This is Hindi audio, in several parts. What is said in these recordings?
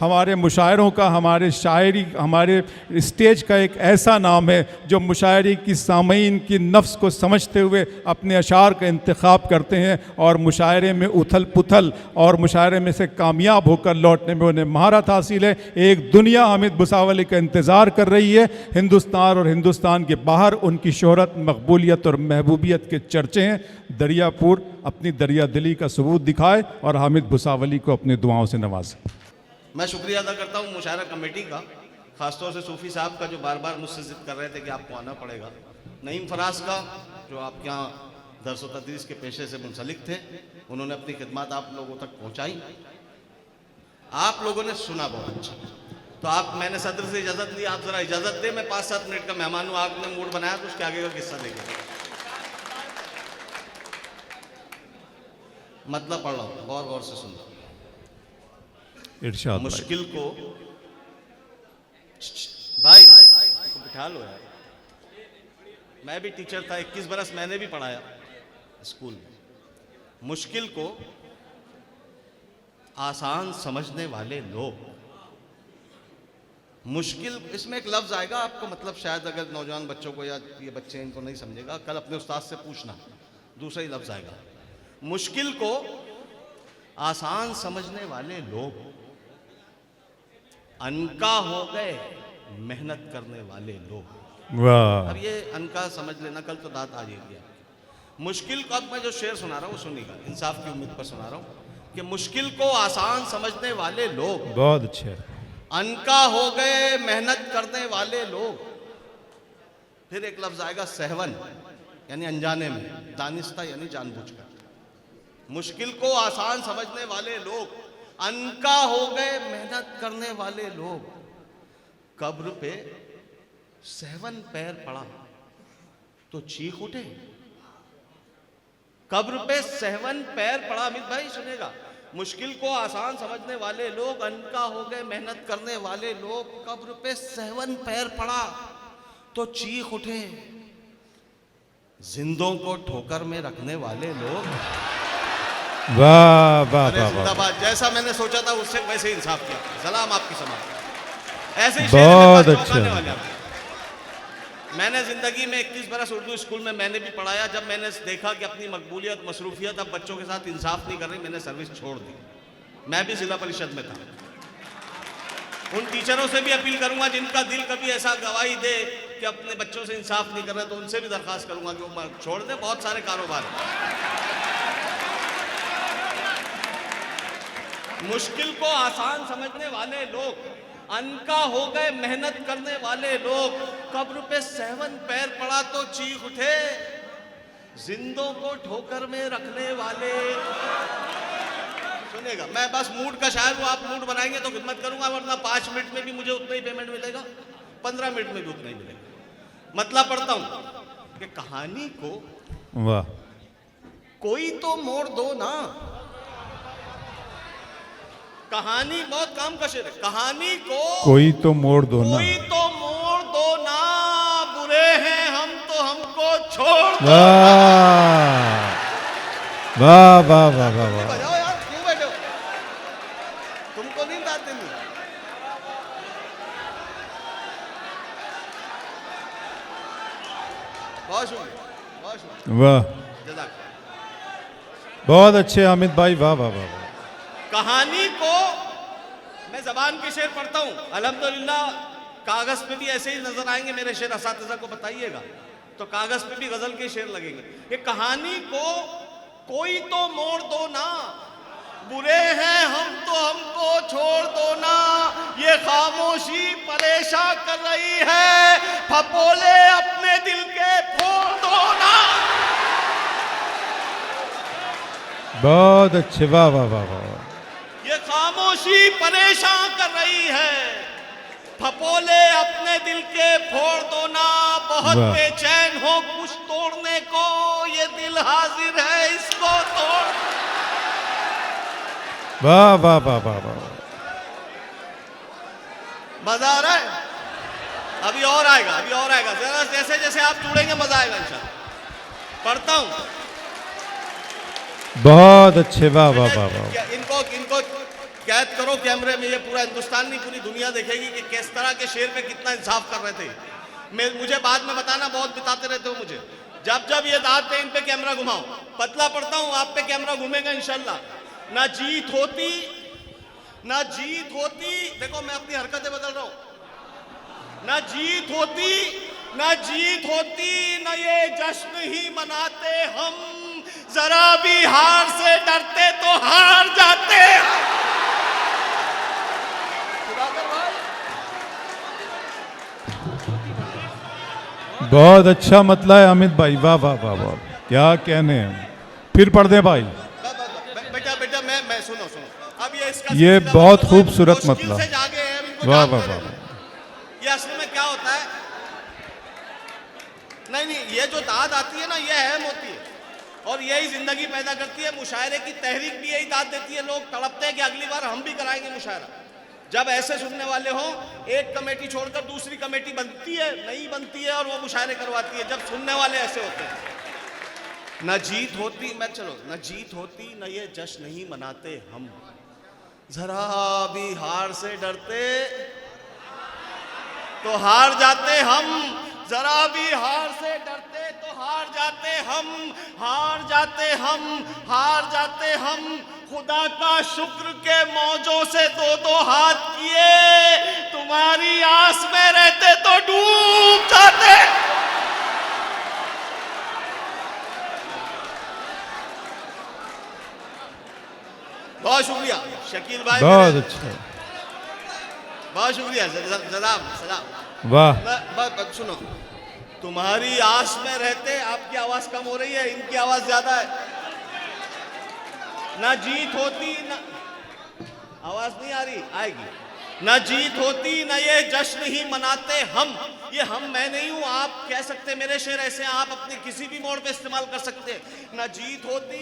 हमारे मुशायरों का, हमारे शायरी, हमारे स्टेज का एक ऐसा नाम है जो मुशायरी की सामीन की नफ्स को समझते हुए अपने अशार का इंतखाब करते हैं और मुशायरे में उथल पुथल और मुशायरे में से कामयाब होकर लौटने में उन्हें महारत हासिल है। एक दुनिया हामिद भुसावली का इंतज़ार कर रही है। हिंदुस्तान और हिंदुस्तान के बाहर उनकी शोहरत, मकबूलियत और महबूबियत के चर्चे हैं। दरियापुर अपनी दरिया दिली का सबूत दिखाए और हामिद भुसावली को अपनी दुआओं से नवाजे। मैं शुक्रिया अदा करता हूँ मुशायरा कमेटी का, ख़ासतौर से सूफ़ी साहब का जो बार बार मुझसे ज़िद कर रहे थे कि आपको आना पड़ेगा, नईम फराज का जो आपके यहाँ दर्स व तदरीस के पेशे से मुंसलिक थे, उन्होंने अपनी खिदमत आप लोगों तक पहुँचाई, आप लोगों ने सुना बहुत अच्छा। तो आप, मैंने सदर से इजाज़त ली, आप ज़रा इजाज़त दें, मैं 5-7 मिनट का मेहमान हूँ, आपने मूड बनाया तो उसके आगे का किस्सा देखिए। मतलब पढ़ रहा हूँ, गौर से सुनो। इरशाद मुश्किल को भाई को बिठा लो यार, मैं भी टीचर था, 21 बरस मैंने भी पढ़ाया स्कूल में। मुश्किल को आसान समझने वाले लोग, मुश्किल, इसमें एक लफ्ज आएगा आपको, मतलब शायद अगर नौजवान बच्चों को या ये बच्चे इनको नहीं समझेगा, कल अपने उस्ताद से पूछना, दूसरा ही लफ्ज आएगा। मुश्किल को आसान समझने वाले लोग अनका हो गए मेहनत करने वाले लोग। वाह, अब ये अनका समझ लेना, कल तो दांत आ जाएगी आपकी। मुश्किल को, अब मैं जो शेर सुना रहा हूँ वो सुनिएगा, इंसाफ की उम्मीद पर सुना रहा हूँ कि मुश्किल को आसान समझने वाले लोग बहुत अच्छे, अनका हो गए मेहनत करने वाले लोग। फिर एक लफ्ज आएगा सहवन, यानी अनजाने में, दानिस्ता यानी जानबूझकर। मुश्किल को आसान समझने वाले लोग अनका हो गए मेहनत करने वाले लोग। कब्र पे सहवन पैर पड़ा तो चीख उठे। कब्र पे सहवन पैर पड़ा, अमित भाई सुनेगा। मुश्किल को आसान समझने वाले लोग अनका हो गए मेहनत करने वाले लोग। कब्र पे सहवन पैर पड़ा तो चीख उठे। जिंदों को ठोकर में रखने वाले लोग। वाह वाह वाह, जिंदाबाद। जैसा मैंने सोचा था उससे वैसे ही इंसाफ किया। सलाम आपकी समाज। ऐसे ही बहुत अच्छा। मैंने जिंदगी में 21 बरस उर्दू स्कूल में मैंने भी पढ़ाया। जब मैंने देखा कि अपनी मकबूलियत, मसरूफियत अब बच्चों के साथ इंसाफ नहीं कर रही, मैंने सर्विस छोड़ दी। मैं भी जिला परिषद में था। उन टीचरों से भी अपील करूंगा जिनका दिल कभी ऐसा गवाही दे कि अपने बच्चों से इंसाफ नहीं कर रहे, तो उनसे भी दरखास्त करूंगा कि वो छोड़ दे। बहुत सारे कारोबार। मुश्किल को आसान समझने वाले लोग अनका हो गए मेहनत करने वाले लोग। कब्र पे सहवन पैर पड़ा तो चीख उठे। जिंदों को ठोकर में रखने वाले। सुनेगा, मैं बस मूड का शायर हूं, आप मूड बनाएंगे तो खिदमत करूंगा, वरना 5 मिनट में भी मुझे उतना ही पेमेंट मिलेगा, 15 मिनट में भी उतना ही मिलेगा। मतलब पढ़ता हूं कि कहानी को वाह, कोई तो मोड़ दो ना। कहानी बहुत काम का शेर है। कहानी को कोई तो मोड़ दो ना, कोई तो मोड़ दो ना। बुरे हैं हम तो हमको छोड़ दो। वाह वाह वाह वाह वाह। बजाओ यार, क्यों बैठे हो? तुमको नींद आती नहीं? बहुत शुक्रिया, बहुत शुक्रिया। वाह, जज़ाक। बहुत अच्छे हामिद भाई, वाह वाह वाह। कहानी को, मैं जबान के शेर पढ़ता हूँ अल्हम्दुलिल्लाह। कागज पे भी ऐसे ही नजर आएंगे मेरे शेर, असातिज़ा को बताइएगा तो कागज पे भी गजल के शेर लगेंगे। ये कहानी को कोई तो मोड़ दो ना। बुरे हैं हम तो हमको छोड़ दो ना। ये खामोशी परेशान कर रही है। फपोले अपने दिल के फोड़ दो ना। बहुत अच्छे, वाह वाह वाह वाह। ये खामोशी परेशान कर रही है। फपोले अपने दिल के फोड़ दो ना। बहुत बेचैन हो कुछ तोड़ने को, ये दिल हाजिर है इसको तोड़। वाह वाह वाह वाह वाह। मजा आ रहा है? अभी और आएगा, अभी और आएगा। जरा जैसे जैसे आप जुड़ेंगे मजा आएगा इंशाल्लाह। पढ़ता हूं। बहुत अच्छे, वाह वाह वाह वाह। इनको इनको कैद करो कैमरे में, ये पूरा हिंदुस्तान नहीं पूरी दुनिया देखेगी कि किस तरह के शेर पे कितना इंसाफ कर रहे थे। मुझे बाद में बताना, बहुत बिताते रहते हो मुझे। जब जब ये दांत पे इन पे कैमरा घुमाओ, पतला पड़ता हूं, आप पे कैमरा घूमेगा इंशाल्लाह। ना जीत होती, ना जीत होती, देखो मैं अपनी हरकतें बदल रहा हूं। ना जीत होती, ना जीत होती, ना ये जश्न ही मनाते हम, जरा भी हार से डरते तो हार जाते। बहुत अच्छा मतला है अमित भाई, वाह वाह वाह वाह, क्या कहने हैं। फिर पढ़ दे भाई। बेटा बेटा मैं सुनो सुनो, अब ये इसका ये बहुत खूबसूरत मुश्किल मतला, से जागे हैं, अब इनको वाह जानते वाह रहना। वाह। ये असल में क्या होता है, नहीं नहीं, ये जो दाद आती है ना, ये अहम होती है और यही जिंदगी पैदा करती है। मुशायरे की तहरीक भी यही दाद देती है। लोग तड़पते हैं कि अगली बार हम भी कराएंगे मुशायरा। जब ऐसे सुनने वाले हों, एक कमेटी छोड़कर दूसरी कमेटी बनती है, नहीं बनती है, और वो मुशायरे करवाती है, जब सुनने वाले ऐसे होते हैं। न जीत होती, मैं चलो, न जीत होती, न ये जश्न नहीं मनाते हम, जरा भी हार से डरते तो हार जाते हम, जरा भी हार से डरते तो हार जाते हम, हार जाते हम, हार जाते हम। खुदा का शुक्र के मौजों से दो दो हाथ किए, तुम्हारी आस में रहते तो डूब जाते। बहुत शुक्रिया शकील भाई, बहुत अच्छा, बहुत शुक्रिया। सलाम सलाम, वाह। सुनो, तुम्हारी आस में रहते, आपकी आवाज कम हो रही है, इनकी आवाज ज्यादा है। ना जीत होती, ना आवाज नहीं आ रही, आएगी। ना जीत होती, ना ये जश्न ही मनाते हम। ये हम मैं नहीं हूं, आप कह सकते मेरे शेर ऐसे हैं, आप अपने किसी भी मोड़ पे इस्तेमाल कर सकते हैं। ना जीत होती,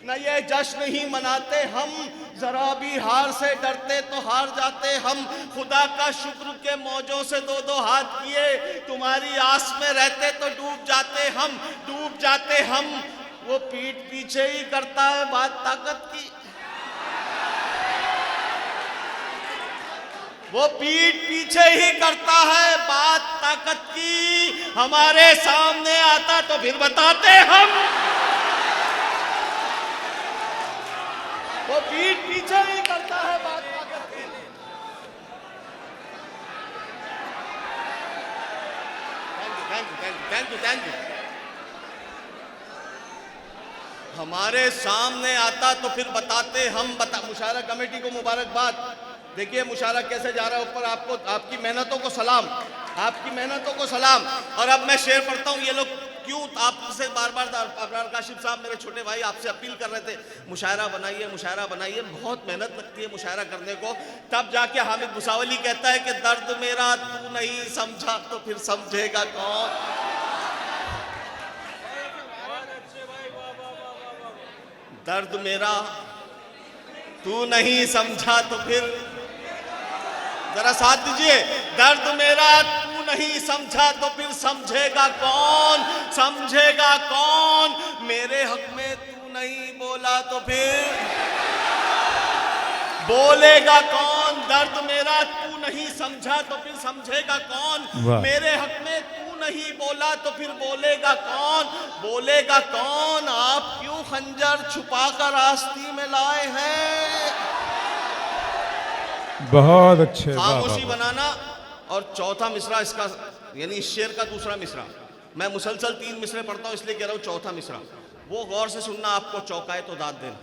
ना ये जश्न ही मनाते हम, जरा भी हार से डरते तो हार जाते हम। खुदा का शुक्र के मौजों से दो दो हाथ किए, तुम्हारी आस में रहते तो डूब जाते हम, डूब जाते हम। वो पीठ पीछे ही करता है बात ताकत की, वो पीठ पीछे ही करता है बात ताकत की। हमारे सामने आता तो फिर बताते हम, वो पीठ पीछे ही करता है बात ताकत की। Thank you thank you thank you thank you. हमारे सामने आता तो फिर बताते हम, मुशायरा कमेटी को मुबारकबाद। देखिए मुशायरा कैसे जा रहा है ऊपर, आपको आपकी मेहनतों को सलाम, आपकी मेहनतों को सलाम। और अब मैं शेर पढ़ता हूँ। ये लोग क्यों आपसे बार बार, अबरार काशिफ साहब मेरे छोटे भाई आपसे अपील कर रहे थे, मुशायरा बनाइए मुशायरा बनाइए। बहुत मेहनत लगती है मुशायरा करने को। तब जाके हामिद भुसावली कहता है कि दर्द मेरा तू नहीं समझा तो फिर समझेगा कौन। दर्द मेरा तू नहीं समझा तो फिर, जरा साथ दीजिए। दर्द मेरा तू नहीं समझा तो फिर समझेगा कौन, समझेगा कौन। मेरे हक में तू नहीं बोला तो फिर बोलेगा कौन। दर्द मेरा तू नहीं समझा तो फिर समझेगा कौन। मेरे हक में तू नहीं बोला तो फिर बोलेगा कौन, बोलेगा कौन। आप क्यों खंजर छुपा कर आस्ती में लाए हैं। बहुत अच्छे, खामोशी बनाना। और चौथा मिसरा इसका, यानी इस शेर का दूसरा मिसरा, मैं मुसलसल 3 मिसरे पढ़ता हूं इसलिए कह रहा हूं चौथा मिसरा, वो गौर से सुनना, आपको चौकाए तो दाद देना।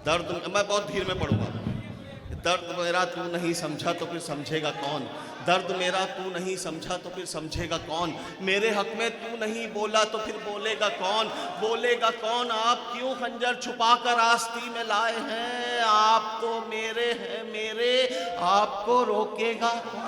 दर्द, मैं बहुत धीरे में पढ़ूंगा। दर्द मेरा तू नहीं समझा तो फिर समझेगा कौन। दर्द मेरा तू नहीं समझा तो फिर समझेगा कौन। मेरे हक में तू नहीं बोला तो फिर बोलेगा कौन, बोलेगा कौन। आप क्यों खंजर छुपा कर आस्ती में लाए हैं। आप तो मेरे हैं मेरे, आपको रोकेगा कौन।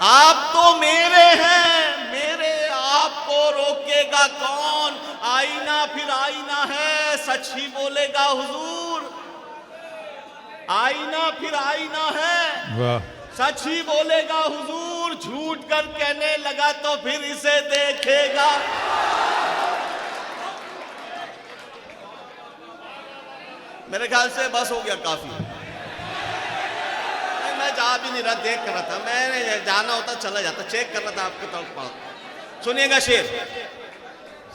आप तो मेरे हैं मेरे, आपको रोकेगा कौन। आईना फिर आईना है, सच ही बोलेगा हुजूर। आईना फिर आईना है, वाह। सच ही बोलेगा हुजूर। झूठ कर कहने लगा तो फिर इसे देखेगा। मेरे ख्याल से बस हो गया, काफी। मैं जा भी नहीं रहा, देख कर रहा था। मैंने जाना होता चला जाता, चेक कर रहा था आपके तरफ पढ़। सुनिएगा शेर,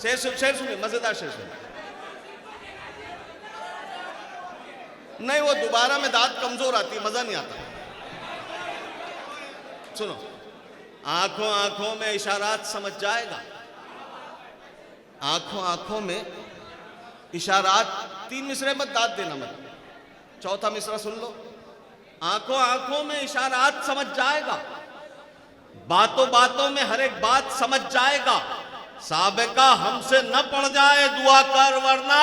शेर शेर सुनिए, मजेदार शेर सुनिए। नहीं, वो दोबारा में दांत कमजोर आती है, मजा नहीं आता। सुनो, आंखों आंखों में इशारात समझ जाएगा, आंखों आंखों में इशारात। 3 मिसरे मत दांत देना मत, चौथा मिसरा सुन लो। आंखों आंखों में इशारात समझ जाएगा, बातों बातों में हर एक बात समझ जाएगा। साबिका हमसे न पड़ जाए दुआ कर, वरना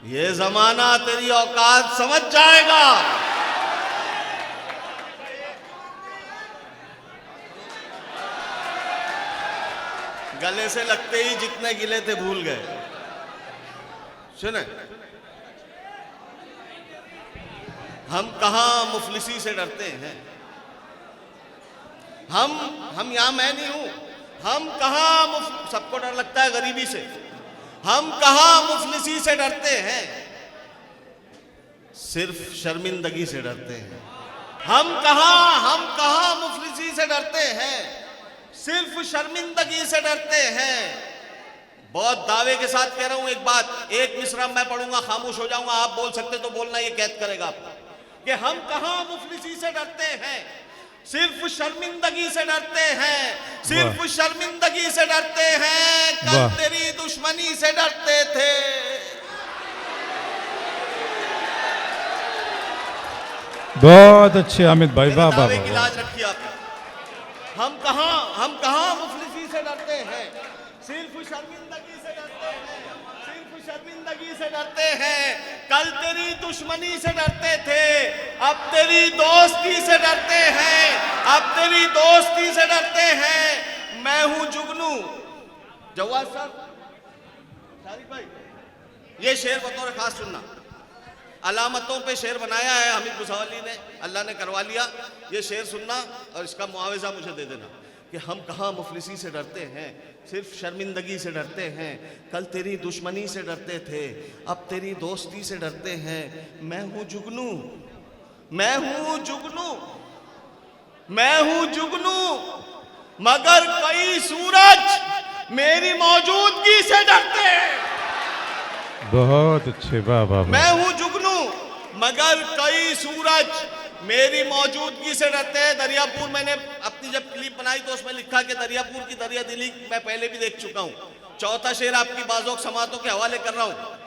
ये जमाना तेरी औकात समझ जाएगा। गले से लगते ही जितने गिले थे भूल गए। सुने, हम कहां मुफलिसी से डरते हैं। हम यहां, मैं नहीं हूं, हम कहां सबको डर लगता है गरीबी से। हम कहां मुफलिसी से डरते हैं, सिर्फ शर्मिंदगी से डरते हैं। हम कहां मुफलिसी से डरते हैं, सिर्फ शर्मिंदगी से डरते हैं। बहुत दावे के साथ कह रहा हूं एक बात, एक मिसरा मैं पढ़ूंगा, खामोश हो जाऊंगा, आप बोल सकते तो बोलना, ये कैद करेगा आपको कि हम कहां मुफलिसी से डरते हैं, सिर्फ शर्मिंदगी से डरते हैं, सिर्फ शर्मिंदगी से डरते हैं। कल तेरी दुश्मनी से डरते थे, बहुत अच्छे अमित भाई, वाह वाह दावे की लाज रखिए आपने। हम कहां मुफलिसी से डरते हैं, सिर्फ शर्मिंदगी से डरते हैं, सिर्फ शर्मिंदगी से डरते हैं। कल तेरी दुश्मनी से डरते थे, अब तेरी दोस्ती से डरते हैं, अब तेरी दोस्ती से डरते हैं। मैं हूं जुगनू। जवाब साहब, शारिक भाई, ये शेर बतौर खास सुनना। अलामतों पे शेर बनाया है हमीद भुसावली ने, अल्लाह ने करवा लिया। ये शेर सुनना और इसका मुआवजा मुझे दे देना कि हम कहां मुफलिसी से डरते हैं, सिर्फ शर्मिंदगी से डरते हैं। कल तेरी दुश्मनी से डरते थे, अब तेरी दोस्ती से डरते हैं। मैं हूं जुगनू, मैं हूं जुगनू, मैं हूं जुगनू, मगर कई सूरज मेरी मौजूदगी से डरते हैं। बहुत अच्छे, वाह वाह। मैं हूं जुगनू, मगर कई सूरज मेरी मौजूदगी से डरते हैं। दरियापुर, मैंने अपनी जब क्लिप बनाई तो उसमें लिखा कि दरियापुर की दरिया दिली मैं पहले भी देख चुका हूं। चौथा शेर आपकी बाज़ों समातों के हवाले कर रहा हूं।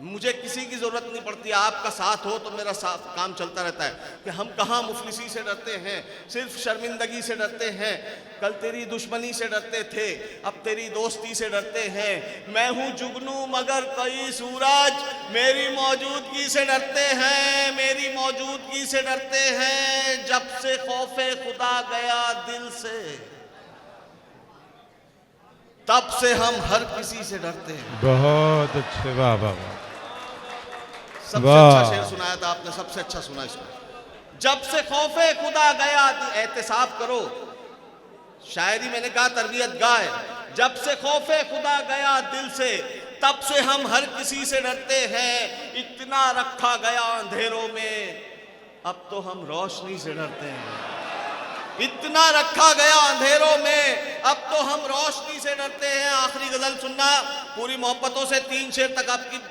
मुझे किसी की जरूरत नहीं पड़ती, आपका साथ हो तो मेरा साथ काम चलता रहता है कि हम कहां मुफलिसी से डरते हैं, सिर्फ शर्मिंदगी से डरते हैं। कल तेरी दुश्मनी से डरते थे, अब तेरी दोस्ती से डरते हैं। मैं हूं जुगनू, मगर कई सूरज मेरी मौजूदगी से डरते हैं, मेरी मौजूदगी से डरते हैं। जब से खौफे खुदा गया दिल से, तब से हम हर किसी से डरते हैं। बहुत अच्छे, वाह वाह। सबसे अच्छा शेर सुनाया था आपने, सबसे अच्छा सुना इसको। जब से खौफे खुदा गया, एहतिसाब करो। शायरी मैंने कहा तरबियत गाय। जब से खौफे खुदा गया दिल से, तब से हम हर किसी से डरते हैं। इतना रखा गया अंधेरों में, अब तो हम रोशनी से डरते हैं। इतना रखा गया अंधेरों में, अब तो हम रोशनी से डरते हैं। आखिरी गजल सुनना पूरी मोहब्बतों से, 3 शेर तक आपकी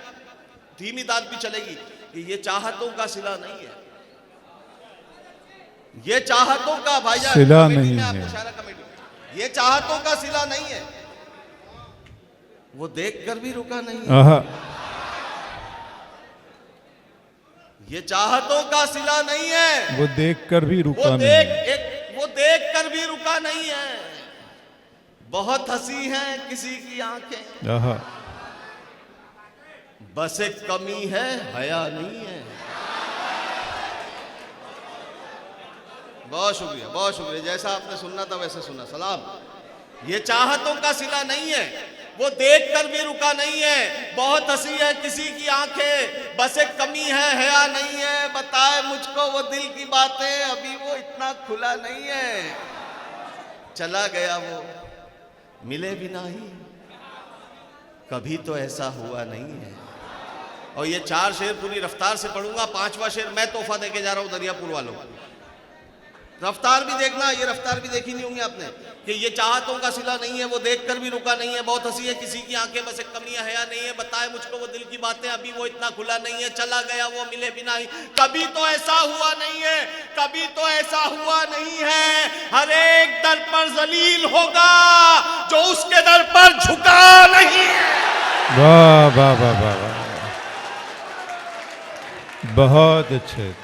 धीमी दाद भी चलेगी कि ये चाहतों का सिला नहीं है, ये चाहतों का भाईजान सिला नहीं है, ये चाहतों का सिला नहीं है। वो देखकर भी रुका नहीं है, ये चाहतों का सिला नहीं है। वो देखकर भी रुका नहीं है, वो देखकर भी रुका नहीं है। बहुत हंसी है किसी की आंखें, बस एक कमी है, हया नहीं है। बहुत शुक्रिया, बहुत शुक्रिया। जैसा आपने सुनना था वैसे सुना। सलाम। ये चाहतों का सिला नहीं है, वो देखकर भी रुका नहीं है। बहुत हंसी है किसी की आंखें, बस एक कमी है, हया नहीं है। बताए मुझको वो दिल की बातें, अभी वो इतना खुला नहीं है। चला गया वो, मिले भी नहीं, कभी तो ऐसा हुआ नहीं है। और ये 4 शेर पूरी रफ्तार से पढ़ूंगा, 5वां शेर मैं तोहफा देके जा रहा हूं दरियापुर वालों। रफ्तार भी देखना, ये रफ्तार भी देखी नहीं होंगी आपने कि ये चाहतों का सिला नहीं है, वो देखकर भी रुका नहीं है। बहुत हंसी है, किसी की आंखें में से कमियां है या नहीं है, बताए मुझको वो दिल की बातें, अभी वो इतना खुला नहीं है, चला गया वो मिले बिना ही। कभी तो ऐसा हुआ नहीं है, कभी तो ऐसा हुआ नहीं है, हर एक दर पर जलील होगा जो उसके दर पर झुका नहीं है। वाह वाह वाह वाह वाह, बहुत अच्छे।